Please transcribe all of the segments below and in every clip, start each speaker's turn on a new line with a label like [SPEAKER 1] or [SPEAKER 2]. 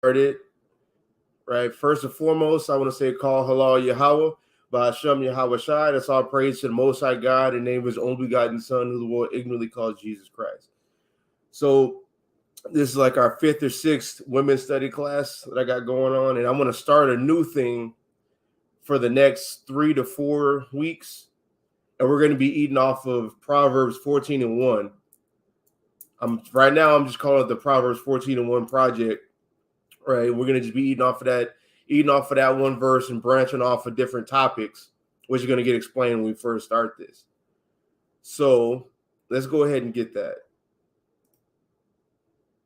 [SPEAKER 1] Started, right? First and foremost, I want to say call halal Yahweh by Hashem Yahweh Shai. That's all praise to the Most High God in the name of His only begotten Son, who the world ignorantly calls Jesus Christ. So this is like our 5th or 6th women's study class that I got going on, and I'm going to start a new thing for the next 3 to 4 weeks, and we're going to be eating off of Proverbs 14:1. Right now I'm just calling it the Proverbs 14:1 project. Right, we're gonna just be eating off of that one verse and branching off of different topics, which are gonna get explained when we first start this. So let's go ahead and get that.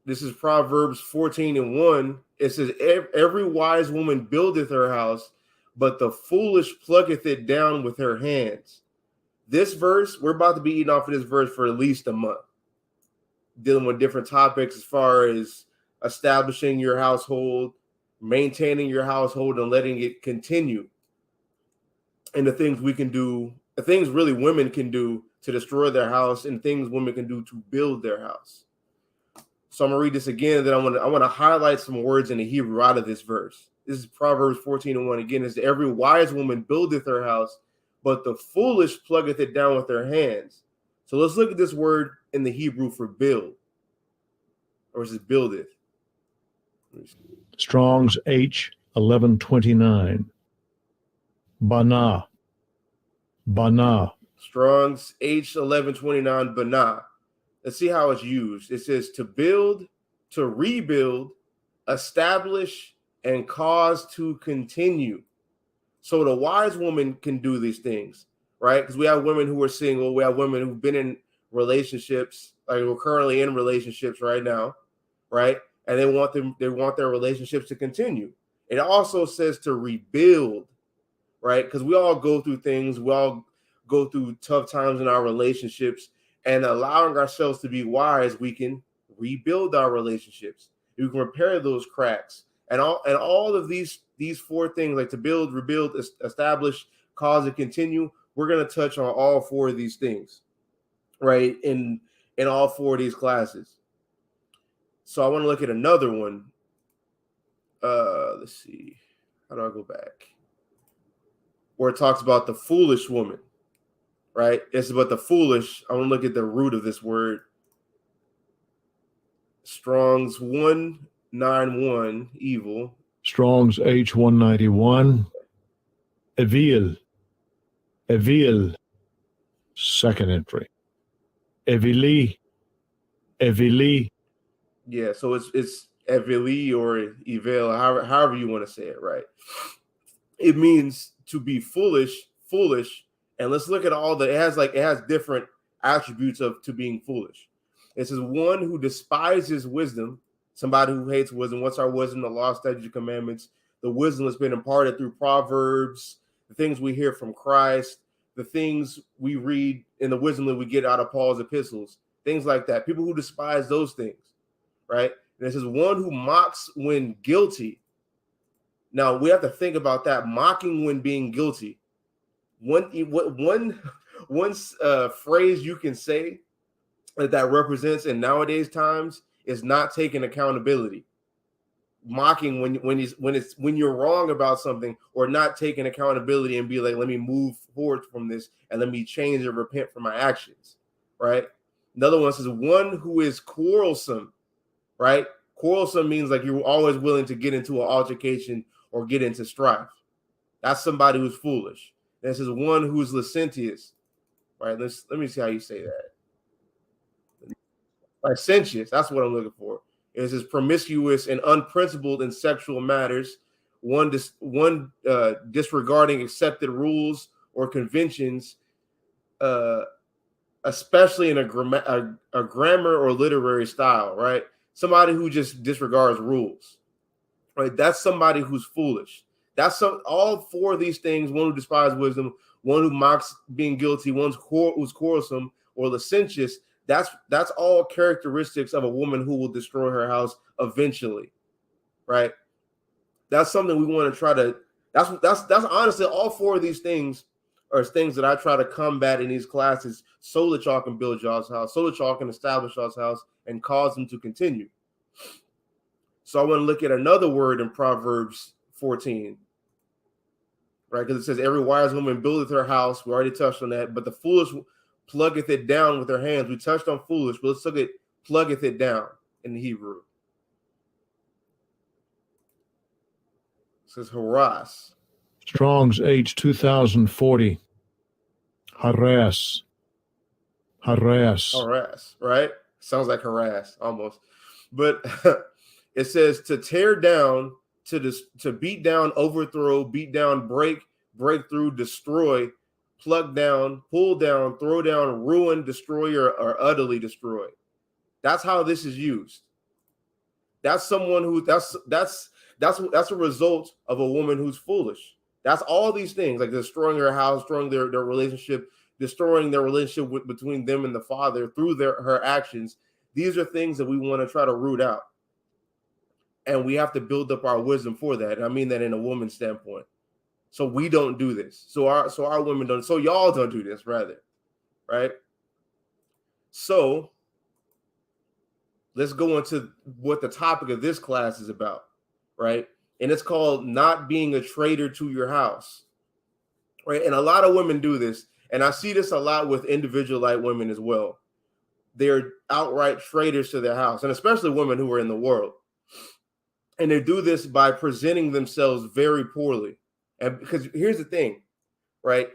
[SPEAKER 1] This is Proverbs 14:1. It says, "Every wise woman buildeth her house, but the foolish plucketh it down with her hands." This verse, we're about to be eating off of this verse for at least a month, dealing with different topics as far as establishing your household, maintaining your household, and letting it continue. And the things we can do, the things really women can do to destroy their house, and things women can do to build their house. So I'm gonna read this again, and then I want to highlight some words in the Hebrew out of this verse. This is Proverbs 14:1. Again, it's every wise woman buildeth her house, but the foolish plucketh it down with their hands. So let's look at this word in the Hebrew for build, or is it buildeth?
[SPEAKER 2] Strong's H 1129. Bana. Bana.
[SPEAKER 1] Strong's H 1129. Bana. Let's see how it's used. It says to build, to rebuild, establish, and cause to continue. So the wise woman can do these things, right? Because we have women who are single. We have women who've been in relationships, like we're currently in relationships right now, right? And they want their relationships to continue. It also says to rebuild, right? Because we all go through things. We all go through tough times in our relationships, and allowing ourselves to be wise, we can rebuild our relationships. We can repair those cracks, and all of these 4 things, like to build, rebuild, establish, cause, and continue. We're going to touch on all 4 of these things, right? In all 4 of these classes. So I want to look at another one. Let's see. How do I go back? Where it talks about the foolish woman, right? It's about the foolish. I want to look at the root of this word. Strong's 191, evil.
[SPEAKER 2] Strong's H 191. Evil. Evil. Second entry. Evili. Evili.
[SPEAKER 1] Yeah, so it's evili or evil, however you want to say it, right? It means to be foolish, and let's look at it has different attributes of to being foolish. It says one who despises wisdom, somebody who hates wisdom. What's our wisdom? The law, statutes, commandments, the wisdom that's been imparted through Proverbs, the things we hear from Christ, the things we read in the wisdom that we get out of Paul's epistles, things like that. People who despise those things. Right? And it says one who mocks when guilty. Now we have to think about that, mocking when being guilty. One phrase you can say that represents in nowadays times is not taking accountability. Mocking when you're wrong about something, or not taking accountability and be like, let me move forward from this and let me change or repent for my actions. Right? Another one says one who is quarrelsome. Right? Quarrelsome means like you're always willing to get into an altercation or get into strife. That's somebody who's foolish. This is one who's licentious. Right? Let me see how you say that. Licentious. That's what I'm looking for. It says promiscuous and unprincipled in sexual matters. One disregarding accepted rules or conventions, especially in a grammar or literary style. Right? Somebody who just disregards rules, right? That's somebody who's foolish. That's all 4 of these things: one who despises wisdom, one who mocks being guilty, one who's quarrelsome or licentious. That's all characteristics of a woman who will destroy her house eventually, right? That's something we want to try to. That's honestly all 4 of these things are things that I try to combat in these classes, so that y'all can build y'all's house, so that y'all can establish y'all's house and cause them to continue. So I want to look at another word in Proverbs 14, right? Because it says, every wise woman buildeth her house. We already touched on that. But the foolish pluggeth it down with her hands. We touched on foolish, but let's look at pluggeth it down in the Hebrew. It says harass.
[SPEAKER 2] Strong's H 2040. Harass.
[SPEAKER 1] Harass, right? Sounds like harass almost. But it says to tear down, to beat down, overthrow, beat down, break through, destroy, plug down, pull down, throw down, ruin, destroy, or utterly destroy. That's how this is used. That's someone who that's a result of a woman who's foolish. That's all these things, like destroying her house, destroying their relationship, destroying their relationship between them and the father through her actions. These are things that we want to try to root out. And we have to build up our wisdom for that. And I mean that in a woman's standpoint. So we don't do this. So our women don't. So y'all don't do this, rather, right? So let's go into what the topic of this class is about, right? And it's called not being a traitor to your house, right? And a lot of women do this. And I see this a lot with Israelite women as well. They're outright traitors to their house, and especially women who are in the world. And they do this by presenting themselves very poorly. And because here's the thing, right?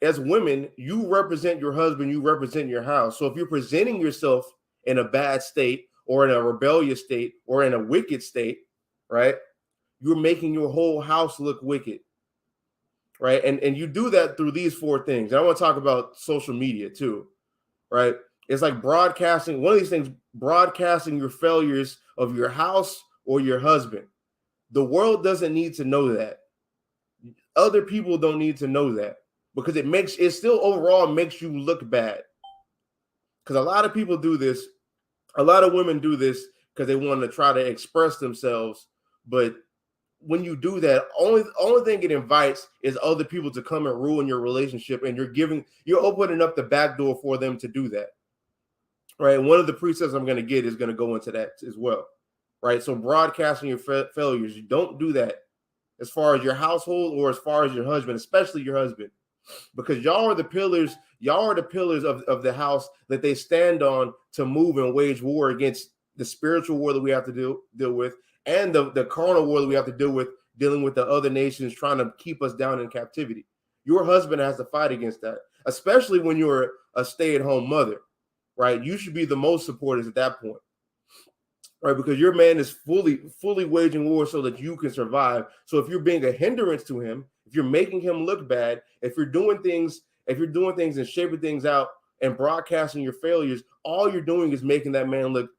[SPEAKER 1] As women, you represent your husband, you represent your house. So if you're presenting yourself in a bad state or in a rebellious state or in a wicked state, right? You're making your whole house look wicked, right? And you do that through these four things. And I want to talk about social media too, right? It's like broadcasting, one of these things, broadcasting your failures of your house or your husband. The world doesn't need to know that. Other people don't need to know that, because it still overall makes you look bad. Because a lot of people do this, a lot of women do this because they want to try to express themselves. But when you do that, only thing it invites is other people to come and ruin your relationship, and you're opening up the back door for them to do that. Right. One of the precepts I'm going to get is going to go into that as well. Right. So broadcasting your failures, you don't do that as far as your household or as far as your husband, especially your husband, because y'all are the pillars of the house that they stand on to move and wage war against the spiritual war that we have to deal with, and the carnal war that we have to deal with, dealing with the other nations trying to keep us down in captivity. Your husband has to fight against that, especially when you're a stay-at-home mother. Right, you should be the most supporters at that point, right? Because your man is fully waging war so that you can survive. So if you're being a hindrance to him, if you're making him look bad, if you're doing things and shaping things out and broadcasting your failures, all you're doing is making that man look.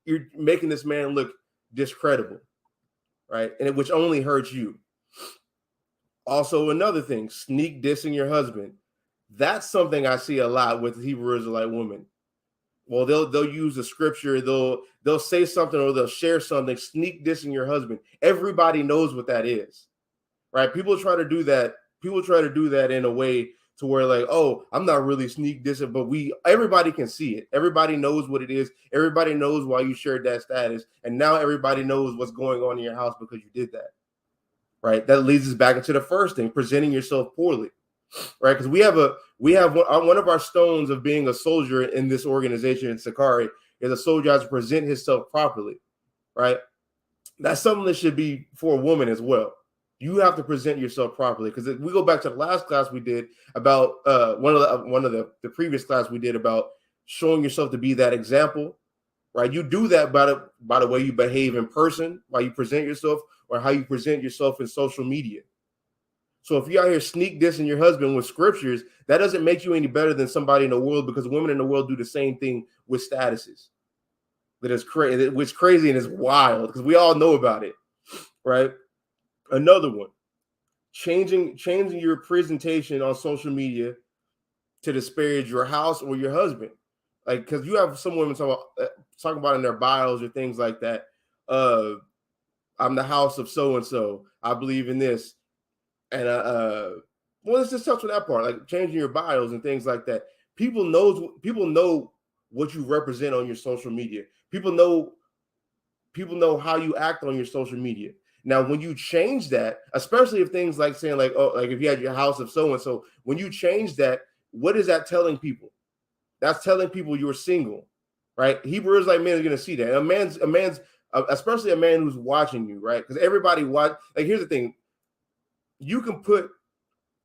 [SPEAKER 1] You're making this man look discreditable, right? And which only hurts you. Also, another thing, sneak dissing your husband. That's something I see a lot with Hebrew Israelite women. Well, they'll use a scripture, they'll say something or they'll share something, sneak dissing your husband. Everybody knows what that is, right? People try to do that in a way to where, like, oh, I'm not really sneak dissing, but everybody can see it. Everybody knows what it is. Everybody knows why you shared that status, and now everybody knows what's going on in your house because you did that, right? That leads us back into the first thing, presenting yourself poorly. Right, because we have one of our stones of being a soldier in this organization in SICARRI is a soldier has to present himself properly. Right, that's something that should be for a woman as well. You have to present yourself properly, because we go back to the last class we did about one of the previous class we did about showing yourself to be that example. Right, you do that by the way you behave in person, how you present yourself, or how you present yourself in social media. So if you're out here sneak dissing your husband with scriptures, that doesn't make you any better than somebody in the world, because women in the world do the same thing with statuses. That is crazy, which crazy and is wild, because we all know about it, right? Another one, changing your presentation on social media to disparage your house or your husband. Like, because you have some women talking about in their bios or things like that. I'm the house of so-and-so. I believe in this. And well, let's just touch on that part, like changing your bios and things like that. People know what you represent on your social media. People know People know how you act on your social media. Now, when you change that, especially if things like saying like, oh, like if you had your house of so-and-so, when you change that, what is that telling people? That's telling people you're single, right? Hebrew Israelite men are going to see that. A man's, especially a man who's watching you, right? Because everybody watch. Like, here's the thing: you can put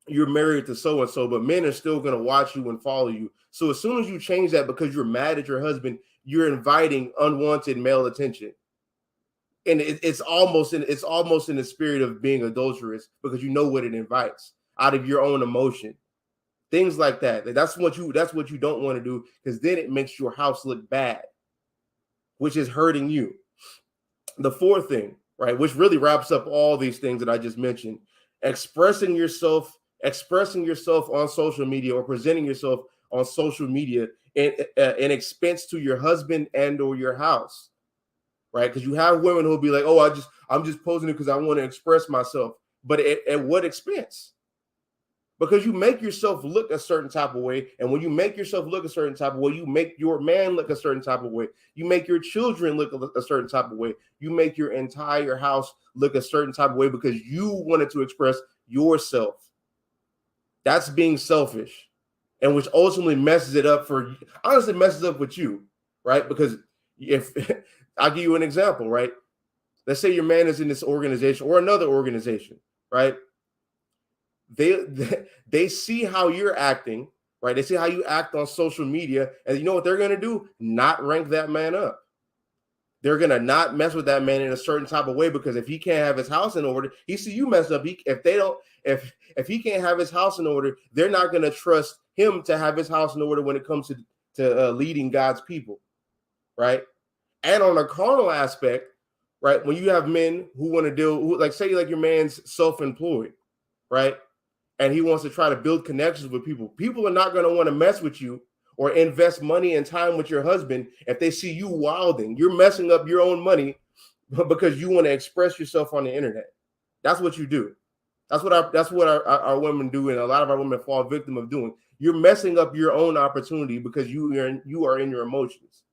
[SPEAKER 1] you're married to so and so, but men are still going to watch you and follow you. So as soon as you change that because you're mad at your husband, you're inviting unwanted male attention, and it's almost in the spirit of being adulterous because you know what it invites out of your own emotion. Things like that. That's what you don't want to do, because then it makes your house look bad, which is hurting you. The fourth thing, right, which really wraps up all these things that I just mentioned, expressing yourself on social media or presenting yourself on social media an expense to your husband and or your house, right? Because you have women who'll be like, oh, I'm just posting it because I want to express myself, but at what expense? Because you make yourself look a certain type of way. And when you make yourself look a certain type of way, you make your man look a certain type of way. You make your children look a certain type of way. You make your entire house look a certain type of way because you wanted to express yourself. That's being selfish, and which ultimately messes it up honestly messes up with you, right? Because if I'll give you an example, right? Let's say your man is in this organization or another organization, right? They see how you're acting, right? They see how you act on social media, and you know what they're going to do? Not rank that man up. They're going to not mess with that man in a certain type of way, because if he can't have his house in order, he see you mess up. If he can't have his house in order, they're not going to trust him to have his house in order when it comes to leading God's people, right? And on a carnal aspect, right? When you have men who want to like say like your man's self-employed, right? And he wants to try to build connections with people. People are not going to want to mess with you or invest money and time with your husband if they see you wilding. You're messing up your own money because you want to express yourself on the internet. That's what you do. That's what our women do, and a lot of our women fall victim of doing. You're messing up your own opportunity because you are in your emotions,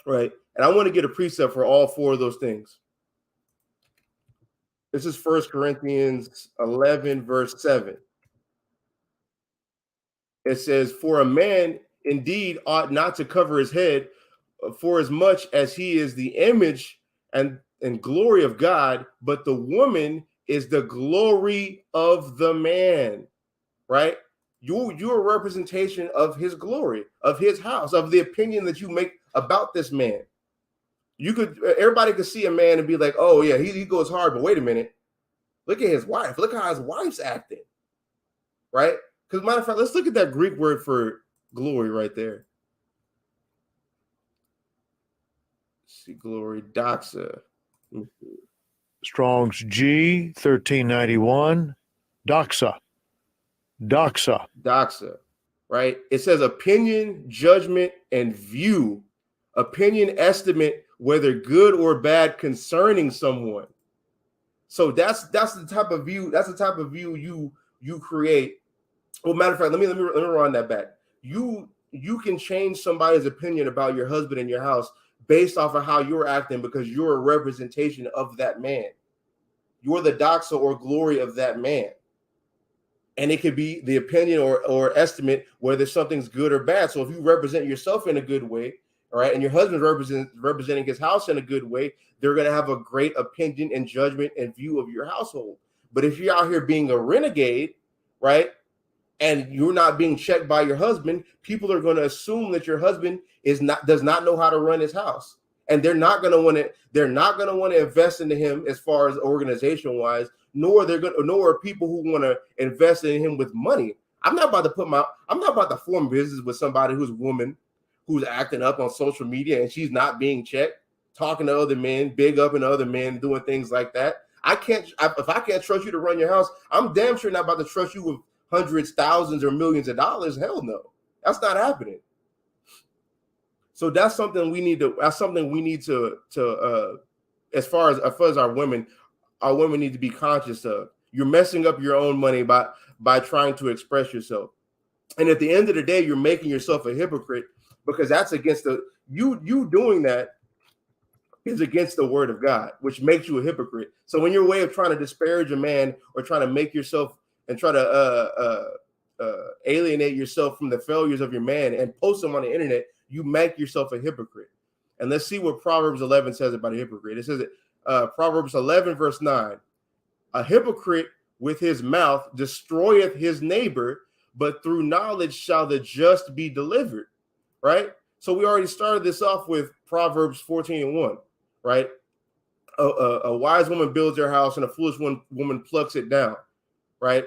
[SPEAKER 1] right? And I want to get a precept for all four of those things. This is 1 Corinthians 11, verse 7. It says, for a man indeed ought not to cover his head, for as much as he is the image and glory of God, but the woman is the glory of the man, right? You're a representation of his glory, of his house, of the opinion that you make about this man. Everybody could see a man and be like, oh yeah, he goes hard, but wait a minute. Look at his wife. Look how his wife's acting, right? Because matter of fact, let's look at that Greek word for glory right there. See, glory, doxa.
[SPEAKER 2] Strong's G 1391. Doxa,
[SPEAKER 1] right? It says opinion, judgment, and view. Opinion, estimate, whether good or bad concerning someone. So that's the type of view. That's the type of view you create. Well, matter of fact, let me run that back. You can change somebody's opinion about your husband and your house based off of how you're acting, because you're a representation of that man. You're the doxa or glory of that man. And it could be the opinion or estimate whether something's good or bad. So if you represent yourself in a good way, all right, and your husband representing his house in a good way, they're going to have a great opinion and judgment and view of your household. But if you're out here being a renegade, right, and you're not being checked by your husband, people are going to assume that your husband does not know how to run his house, and they're not going to want to invest into him as far as organization wise, nor are people who want to invest in him with money. I'm not about to form business with somebody who's a woman who's acting up on social media and she's not being checked, talking to other men, big up in other men, doing things like that. If I can't trust you to run your house, I'm damn sure not about to trust you with hundreds, thousands, or millions of dollars. Hell no, that's not happening. So that's something we need to. As far as our women need to be conscious of. You're messing up your own money by trying to express yourself, and at the end of the day, you're making yourself a hypocrite, because that's against you doing that. is against the word of God, which makes you a hypocrite. So when your way of trying to disparage a man or trying to make yourself and try to alienate yourself from the failures of your man and post them on the internet, you make yourself a hypocrite. And let's see what Proverbs 11 says about a hypocrite. It says that Proverbs 11 verse 9, a hypocrite with his mouth destroyeth his neighbor, but through knowledge shall the just be delivered. Right? So we already started this off with Proverbs 14:1, right? A wise woman builds her house and a foolish woman plucks it down, right?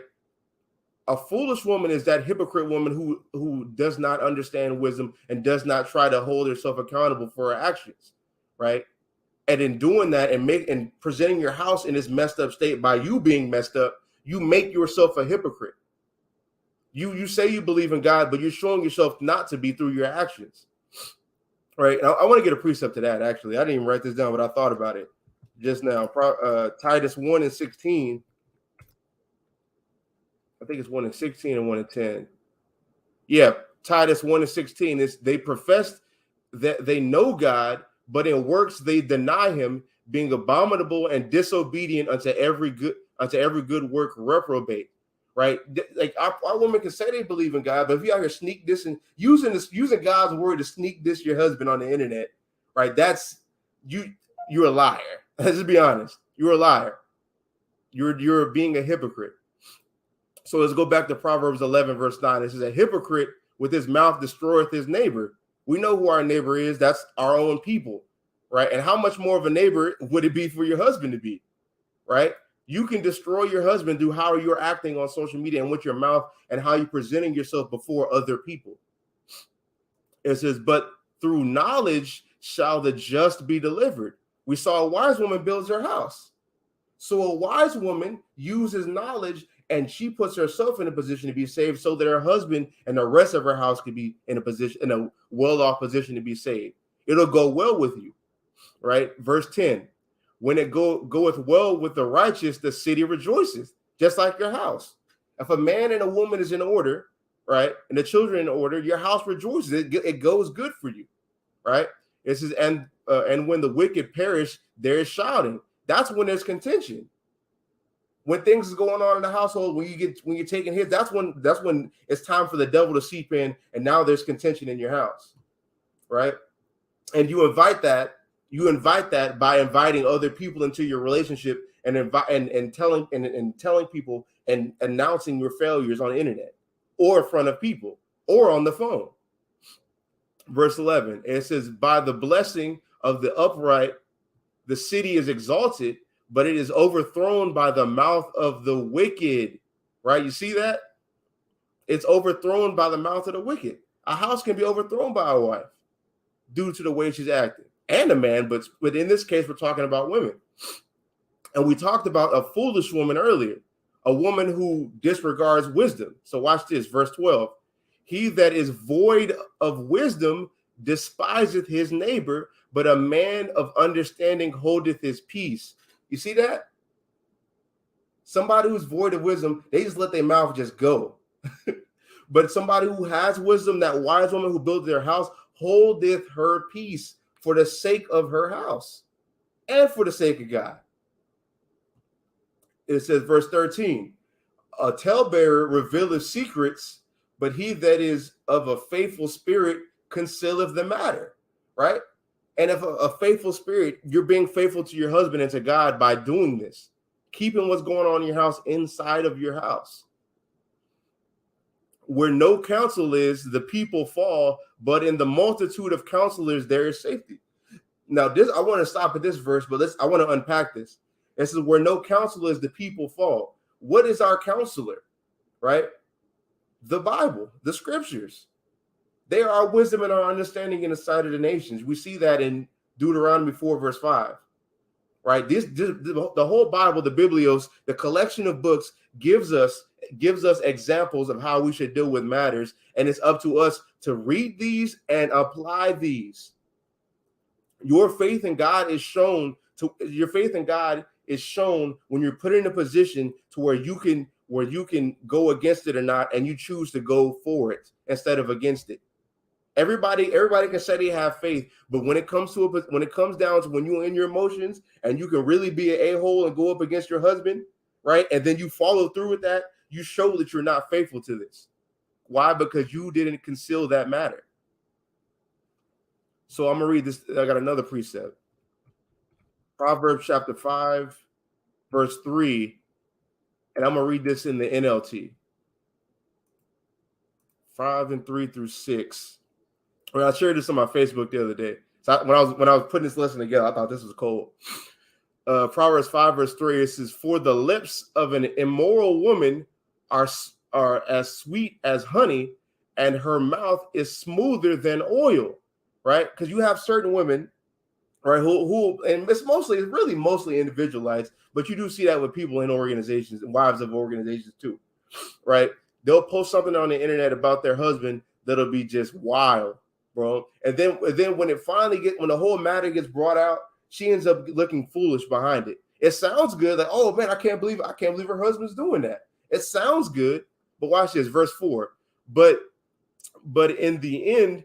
[SPEAKER 1] A foolish woman is that hypocrite woman who does not understand wisdom and does not try to hold herself accountable for her actions, right? And in doing that and presenting your house in this messed up state by you being messed up, you make yourself a hypocrite. You say you believe in God, but you're showing yourself not to be through your actions, right? I want to get a precept to that, actually. I didn't even write this down, but I thought about it just now. Titus 1:16. I think it's 1:16 and 1:10. Yeah, Titus 1:16 is they profess that they know God, but in works they deny him, being abominable and disobedient unto every good work reprobate. Right? Like our women can say they believe in God, but if you out here sneak this and using God's word to sneak this your husband on the internet, right? That's you're a liar. Let's just be honest. You're a liar. You're being a hypocrite. So let's go back to Proverbs 11, verse 9. It says, a hypocrite with his mouth destroyeth his neighbor. We know who our neighbor is. That's our own people, right? And how much more of a neighbor would it be for your husband to be, right? You can destroy your husband through how you're acting on social media and with your mouth and how you're presenting yourself before other people. It says, but through knowledge shall the just be delivered. We saw a wise woman builds her house. So a wise woman uses knowledge and she puts herself in a position to be saved so that her husband and the rest of her house could be in a well-off position to be saved. It'll go well with you, right? Verse 10. When it goeth well with the righteous, the city rejoices, just like your house. If a man and a woman is in order, right, and the children in order, your house rejoices. It goes good for you, right? It says, and when the wicked perish, there is shouting. That's when there's contention. When things is going on in the household, when you're taking hits, that's when it's time for the devil to seep in, and now there's contention in your house, right? And you invite that by inviting other people into your relationship and telling people and announcing your failures on the internet or in front of people or on the phone. Verse 11, it says, by the blessing of the upright, the city is exalted, but it is overthrown by the mouth of the wicked, right? You see that? It's overthrown by the mouth of the wicked. A house can be overthrown by a wife due to the way she's acting. And a man, but in this case, we're talking about women. And we talked about a foolish woman earlier, a woman who disregards wisdom. So watch this, verse 12. He that is void of wisdom despiseth his neighbor, but a man of understanding holdeth his peace. You see that? Somebody who's void of wisdom, they just let their mouth just go. But somebody who has wisdom, that wise woman who built their house, holdeth her peace for the sake of her house and for the sake of God. It says, verse 13, a talebearer revealeth secrets, but he that is of a faithful spirit concealeth the matter, right? And if a faithful spirit, you're being faithful to your husband and to God by doing this, keeping what's going on in your house inside of your house. Where no counsel is, the people fall, but in the multitude of counselors, there is safety. Now, I want to stop at this verse, but I want to unpack this. It says, where no counsel is, the people fall. What is our counselor, right? The Bible, the scriptures. They are our wisdom and our understanding in the sight of the nations. We see that in Deuteronomy 4, verse 5, right? The whole Bible, the Biblios, the collection of books gives us examples of how we should deal with matters, and it's up to us to read these and apply these. Your faith in God is shown when you're put in a position to where you can go against it or not, and you choose to go for it instead of against it. Everybody can say they have faith, but when it comes down to when you're in your emotions and you can really be an a-hole and go up against your husband, right? And then you follow through with that, you show that you're not faithful to this. Why? Because you didn't conceal that matter. So I'm gonna read this. I got another precept. Proverbs chapter 5, verse 3, and I'm gonna read this in the NLT. 5 and 3 through 6. Well, I shared this on my Facebook the other day. So when I was putting this lesson together, I thought this was cold. Proverbs 5 verse 3, it says, "For the lips of an immoral woman are as sweet as honey, and her mouth is smoother than oil." Right? Because you have certain women, right, who and it's really mostly individualites, but you do see that with people in organizations and wives of organizations too, right? They'll post something on the internet about their husband that'll be just wild, bro. And then when the whole matter gets brought out, she ends up looking foolish behind it. It sounds good, like, oh man, I can't believe her husband's doing that. It sounds good, but watch this, verse 4. But in the end,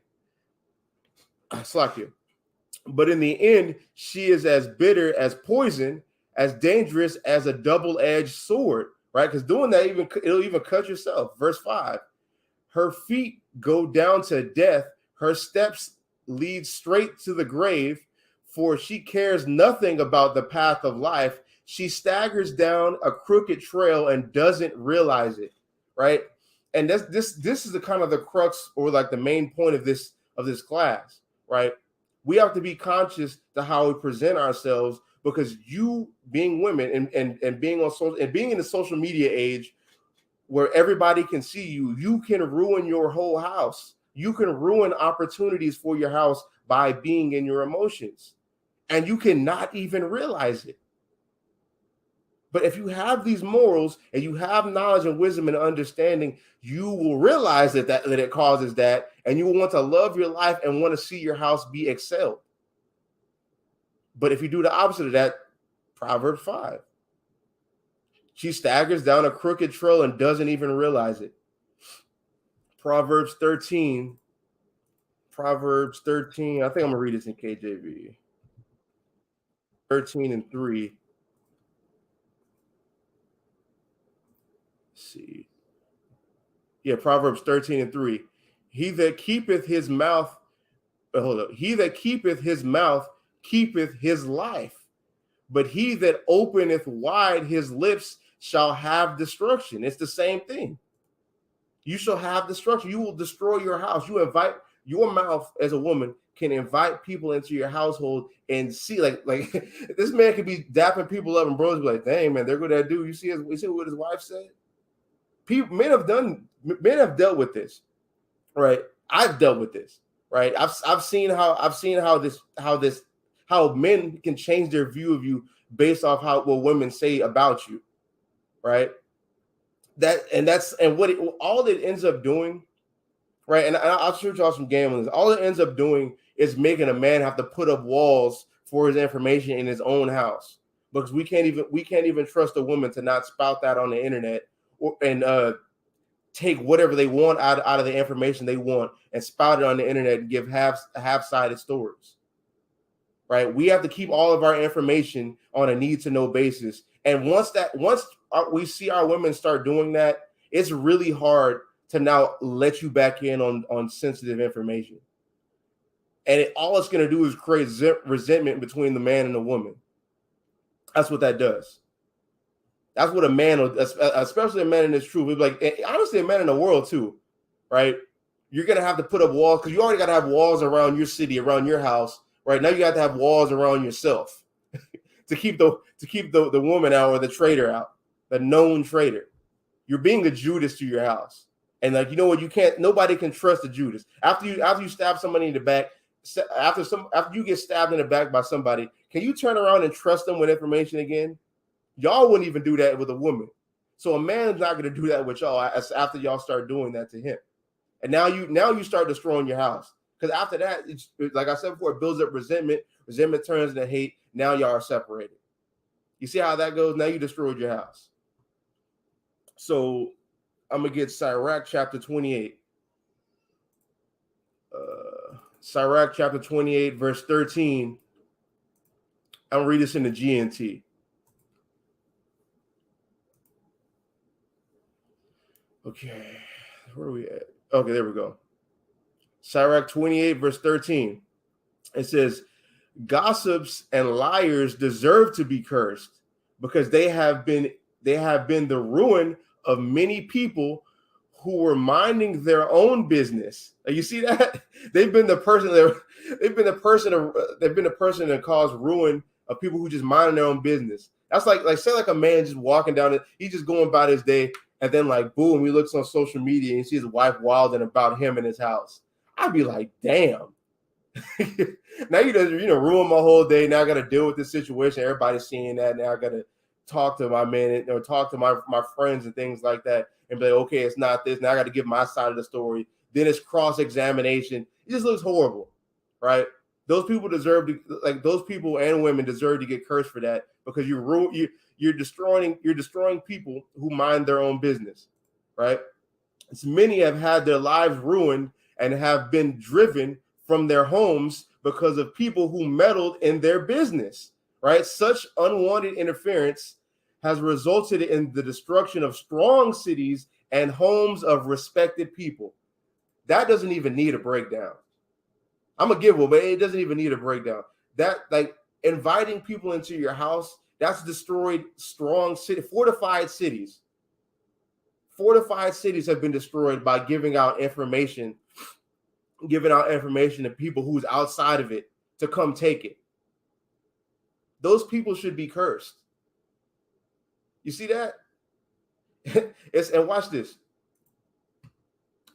[SPEAKER 1] but in the end, she is as bitter as poison, as dangerous as a double-edged sword, right? Because doing that, it'll even cut yourself. Verse 5, her feet go down to death, her steps lead straight to the grave, for she cares nothing about the path of life. She staggers down a crooked trail and doesn't realize it, right? And this is the kind of the crux, or like the main point of this class, right? We have to be conscious to how we present ourselves, because you being women and being on social and being in the social media age where everybody can see you, you can ruin your whole house. You can ruin opportunities for your house by being in your emotions, and you cannot even realize it. But if you have these morals and you have knowledge and wisdom and understanding, you will realize that it causes that, and you will want to love your life and want to see your house be excelled. But if you do the opposite of that, Proverbs 5, she staggers down a crooked trail and doesn't even realize it. Proverbs 13, I think I'm going to read this in KJV. 13 and 3. See. Yeah, Proverbs 13 and 3. He that keepeth his mouth keepeth his life, but he that openeth wide his lips shall have destruction. It's the same thing. You shall have destruction. You will destroy your house. You invite your mouth as a woman can invite people into your household and see like this man could be dapping people up and bros be like, dang man, there go that dude. You see what his wife said? Men have dealt with this, right? I've dealt with this, right? I've seen how men can change their view of you based off what women say about you, right? All it ends up doing, right? And I'll shoot y'all some gamblings. All it ends up doing is making a man have to put up walls for his information in his own house, because we can't even trust a woman to not spout that on the internet and take whatever they want out of the information they want and spout it on the internet and give half-sided stories, right? We have to keep all of our information on a need-to-know basis. And once we see our women start doing that, it's really hard to now let you back in on sensitive information. And all it's going to do is create resentment between the man and the woman. That's what that does. That's what a man, especially a man in this truth, would be like, honestly, a man in the world too, right? You're going to have to put up walls, because you already got to have walls around your city, around your house, right? Now you got to have walls around yourself to keep the woman out, or the traitor out, the known traitor. You're being a Judas to your house. And like, you know what? Nobody can trust a Judas. After you stab somebody in the back, after you get stabbed in the back by somebody, can you turn around and trust them with information again? Y'all wouldn't even do that with a woman. So a man's not going to do that with y'all after y'all start doing that to him. And now you start destroying your house. Because after that, it's, like I said before, it builds up resentment. Resentment turns into hate. Now y'all are separated. You see how that goes? Now you destroyed your house. So I'm going to get Sirach chapter 28. Sirach chapter 28, verse 13. I'll read this in the GNT. Okay, where are we at? Okay, there we go. Sirach 28, verse 13. It says, gossips and liars deserve to be cursed because they have been the ruin of many people who were minding their own business. You see that? They've been the person that caused ruin of people who just minding their own business. That's like say like a man just walking down it, he's just going about his day, and then like boom, he looks on social media and he sees his wife wilding about him in his house. I'd be like, damn. Now you just ruin my whole day. Now I got to deal with this situation. Everybody's seeing that. Now I got to talk to my man or talk to my friends and things like that, and be like, okay, it's not this. Now I got to give my side of the story. Then it's cross-examination. It just looks horrible, right? Those people deserve to, like, those people and women deserve to get cursed for that, because you're destroying people who mind their own business, right? So many have had their lives ruined and have been driven from their homes because of people who meddled in their business, right? Such unwanted interference has resulted in the destruction of strong cities and homes of respected people. That doesn't even need a breakdown. I'm gonna give one, but it doesn't even need a breakdown. That, like, inviting people into your house, that's destroyed strong city, fortified cities. Fortified cities have been destroyed by giving out information to people who's outside of it to come take it. Those people should be cursed. You see that? And watch this.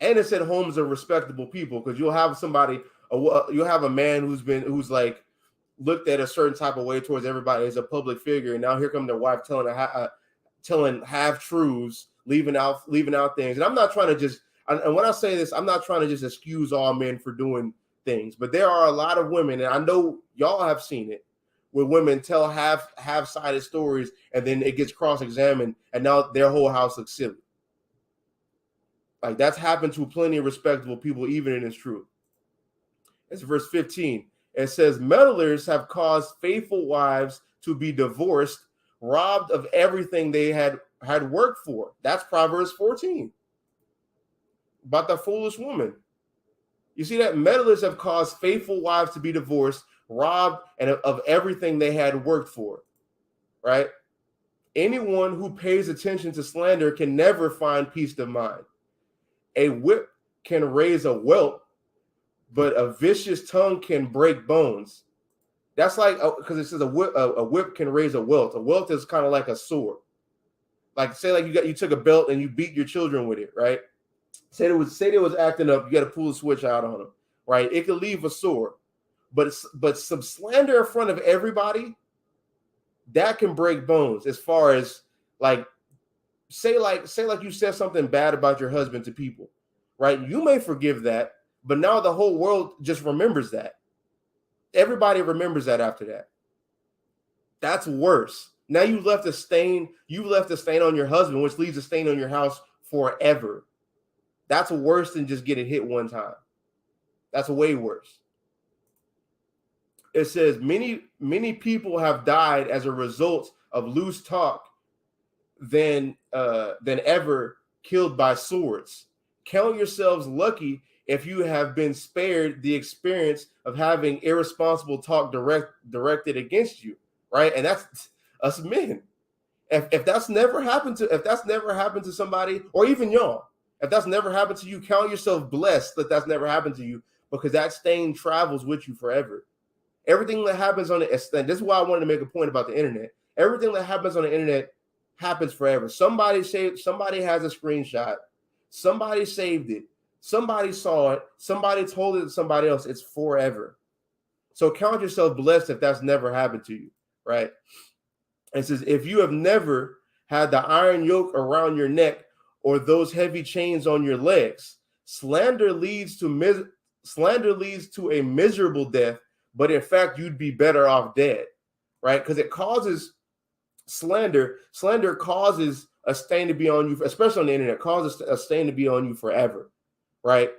[SPEAKER 1] And it said homes of respectable people, because you'll have a man who's like looked at a certain type of way towards everybody as a public figure, and now here come their wife telling half truths, leaving out things. And I'm not trying to just, and when I say this, I'm not trying to just excuse all men for doing things, but there are a lot of women, and I know y'all have seen it, where women tell half-sided stories, and then it gets cross-examined, and now their whole house looks silly. Like, that's happened to plenty of respectable people, even in its truth. It's verse 15. It says, meddlers have caused faithful wives to be divorced, robbed of everything they had worked for. That's Proverbs 14. About the foolish woman. You see that? Meddlers have caused faithful wives to be divorced, robbed of everything they had worked for, right? Anyone who pays attention to slander can never find peace of mind. A whip can raise a welt, but a vicious tongue can break bones. That's like, because it says a whip can raise a welt. A welt is kind of like a sword. Like, say like you took a belt and you beat your children with it, right? Say they was acting up, you got to pull the switch out on them, right? It could leave a sore, but some slander in front of everybody, that can break bones. As far as like, say like you said something bad about your husband to people, right? You may forgive that, but now the whole world just remembers that. Everybody remembers that after that. That's worse. Now you left a stain on your husband, which leaves a stain on your house forever. That's worse than just getting hit one time. That's way worse. It says many people have died as a result of loose talk than ever killed by swords. Count yourselves lucky if you have been spared the experience of having irresponsible talk directed against you, right? And that's us men. If that's never happened to somebody, or even y'all, if that's never happened to you, count yourself blessed that that's never happened to you, because that stain travels with you forever. Everything that happens on the internet, this is why I wanted to make a point about the internet. Everything that happens on the internet happens forever. Somebody has a screenshot. Somebody saved it. Somebody saw it. Somebody told it to somebody else. It's forever. So count yourself blessed if that's never happened to you, right? It says, if you have never had the iron yoke around your neck or those heavy chains on your legs, slander leads to a miserable death, but in fact, you'd be better off dead, right? Because it causes slander causes a stain to be on you, especially on the internet, causes a stain to be on you forever, right?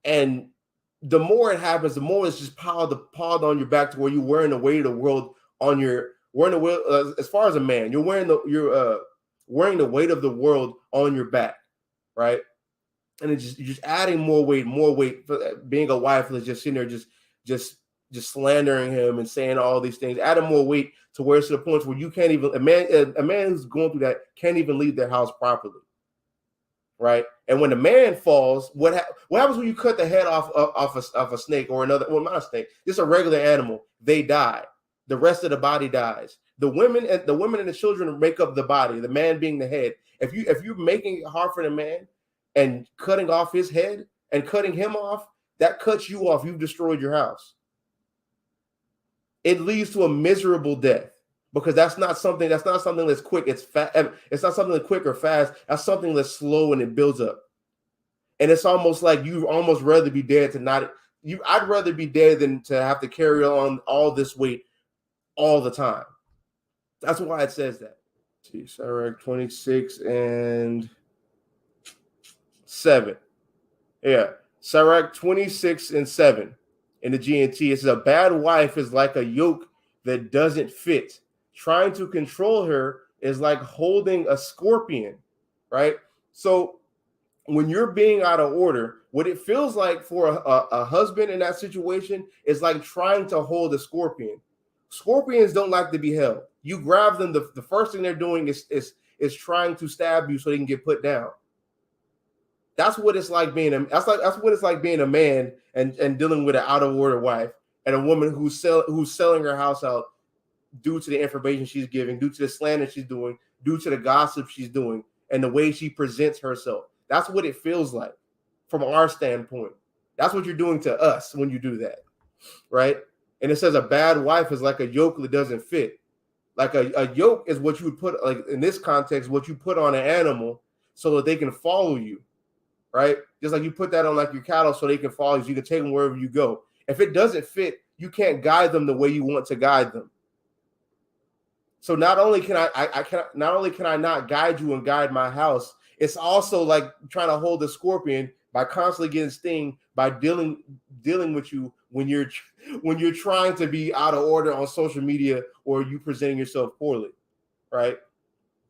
[SPEAKER 1] And the more it happens, the more it's just piled on your back to where you're wearing the weight of the world on your as far as a man, you're wearing wearing the weight of the world on your back, right? And you're just adding more weight. Being a wife is just sitting there, just slandering him and saying all these things, adding more weight to where it's to the point where you can't even a man who's going through that can't even leave their house properly, right? And when the man falls, what happens when you cut the head off a snake or another? Well, not a snake, just a regular animal. They die. The rest of the body dies. The women and the children make up the body. The man being the head. If you're making it hard for the man and cutting off his head and cutting him off, that cuts you off. You've destroyed your house. It leads to a miserable death because that's not something that's quick. It's not something that's quick or fast. That's something that's slow and it builds up. And it's almost like you almost rather be dead I'd rather be dead than to have to carry on all this weight all the time. That's why it says that. See, Sirach 26 and 7. Yeah, Sirach 26 and 7 in the GNT. It says, a bad wife is like a yoke that doesn't fit. Trying to control her is like holding a scorpion, right? So when you're being out of order, what it feels like for a husband in that situation is like trying to hold a scorpion. Scorpions don't like to be held. You grab them, the first thing they're doing is trying to stab you so they can get put down. That's what it's like being a man and dealing with an out of order wife and a woman who's selling her house out due to the information she's giving, due to the slander she's doing, due to the gossip she's doing, and the way she presents herself. That's what it feels like from our standpoint. That's what you're doing to us when you do that, right? And it says a bad wife is like a yoke that doesn't fit. Like a yoke is what you would put, like in this context, what you put on an animal so that they can follow you, right? Just like you put that on like your cattle so they can follow you, so you can take them wherever you go. If it doesn't fit, you can't guide them the way you want to guide them. So not only can I not guide you and guide my house, it's also like trying to hold a scorpion by constantly getting sting by dealing with you when you're trying to be out of order on social media or you presenting yourself poorly, right?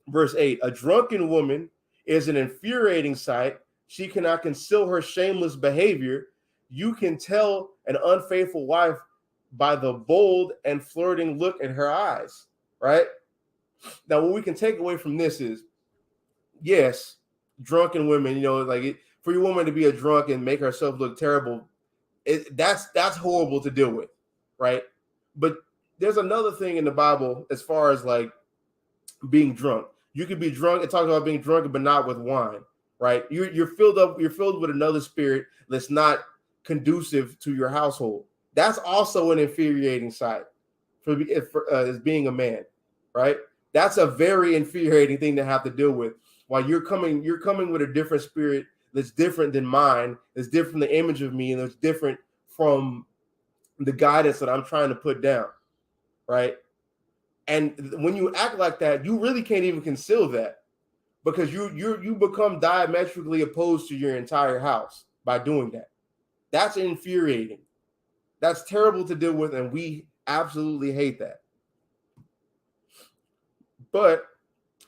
[SPEAKER 1] Verse 8, a drunken woman is an infuriating sight. She cannot conceal her shameless behavior. You can tell an unfaithful wife by the bold and flirting look in her eyes, right? Now, what we can take away from this is, yes, drunken women, for your woman to be a drunk and make herself look terrible, that's horrible to deal with, right? But there's another thing in the Bible as far as like being drunk. You could be drunk and talk about being drunk, but not with wine, right? You're filled with another spirit that's not conducive to your household. That's also an infuriating sight as being a man, right? That's a very infuriating thing to have to deal with. While you're coming with a different spirit that's different than mine, that's different from the image of me, and that's different from the guidance that I'm trying to put down, right? And when you act like that, you really can't even conceal that because you become diametrically opposed to your entire house by doing that. That's infuriating. That's terrible to deal with, and we absolutely hate that. But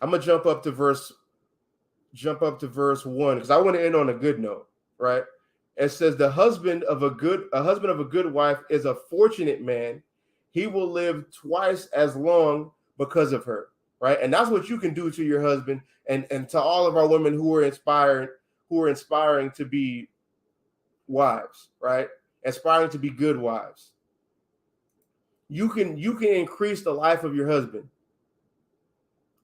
[SPEAKER 1] I'm gonna jump up to verse 1 because I want to end on a good note, right? It says the husband of a good wife is a fortunate man. He will live twice as long because of her, right? And that's what you can do to your husband and to all of our women who are inspiring to be wives, right? Aspiring to be good wives. You can increase the life of your husband.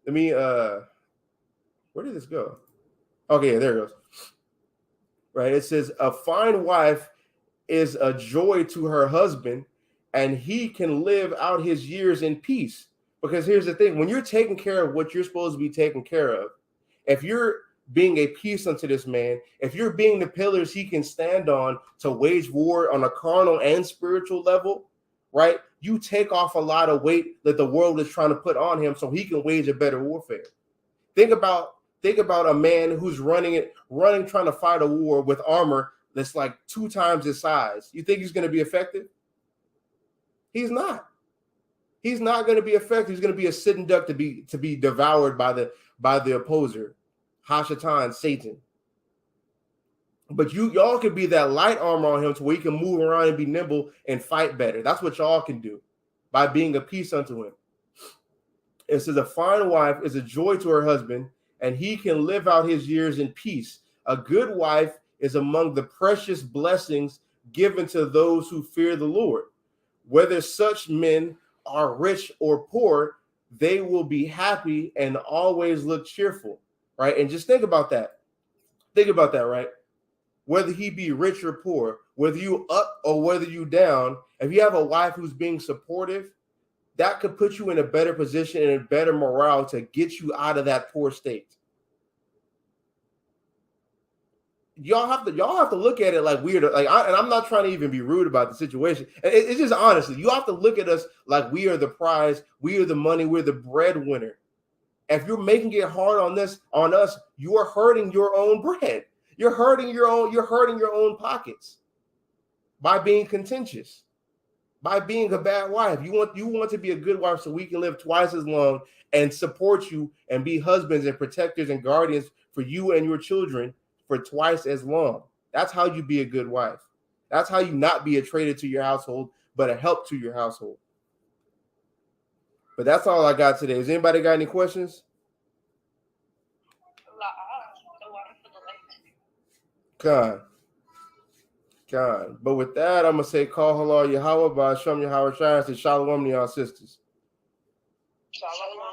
[SPEAKER 1] Let me where did this go? Okay, yeah, there it goes. Right. It says a fine wife is a joy to her husband, and he can live out his years in peace. Because here's the thing, when you're taking care of what you're supposed to be taking care of, if you're being a peace unto this man, if you're being the pillars he can stand on to wage war on a carnal and spiritual level, right? You take off a lot of weight that the world is trying to put on him so he can wage a better warfare. Think about a man who's running, trying to fight a war with armor that's like 2 times his size, you think he's going to be effective? He's not. He's not going to be effective. He's going to be a sitting duck to be devoured by the opposer, Hashatan, Satan. But y'all can be that light armor on him to where he can move around and be nimble and fight better. That's what y'all can do by being a peace unto him. It says a fine wife is a joy to her husband, and he can live out his years in peace. A good wife is among the precious blessings given to those who fear the Lord. Whether such men are rich or poor, they will be happy and always look cheerful, right? And just think about that. Think about that, right? Whether he be rich or poor, whether you up or whether you down, if you have a wife who's being supportive, that could put you in a better position and a better morale to get you out of that poor state. Y'all have to look at it like weird. And I'm not trying to even be rude about the situation. It's just honestly, you have to look at us like we are the prize, we are the money, we're the breadwinner. If you're making it hard on us, you are hurting your own bread. You're hurting your own pockets by being contentious, by being a bad wife. You want to be a good wife so we can live twice as long and support you and be husbands and protectors and guardians for you and your children for twice as long. That's how you be a good wife. That's how you not be a traitor to your household, but a help to your household. But that's all I got today. Has anybody got any questions? God. But with that, I'm going to say, call halal Yahweh by Shem Yahweh Shai, and say shalom to y'all sisters. Shalom.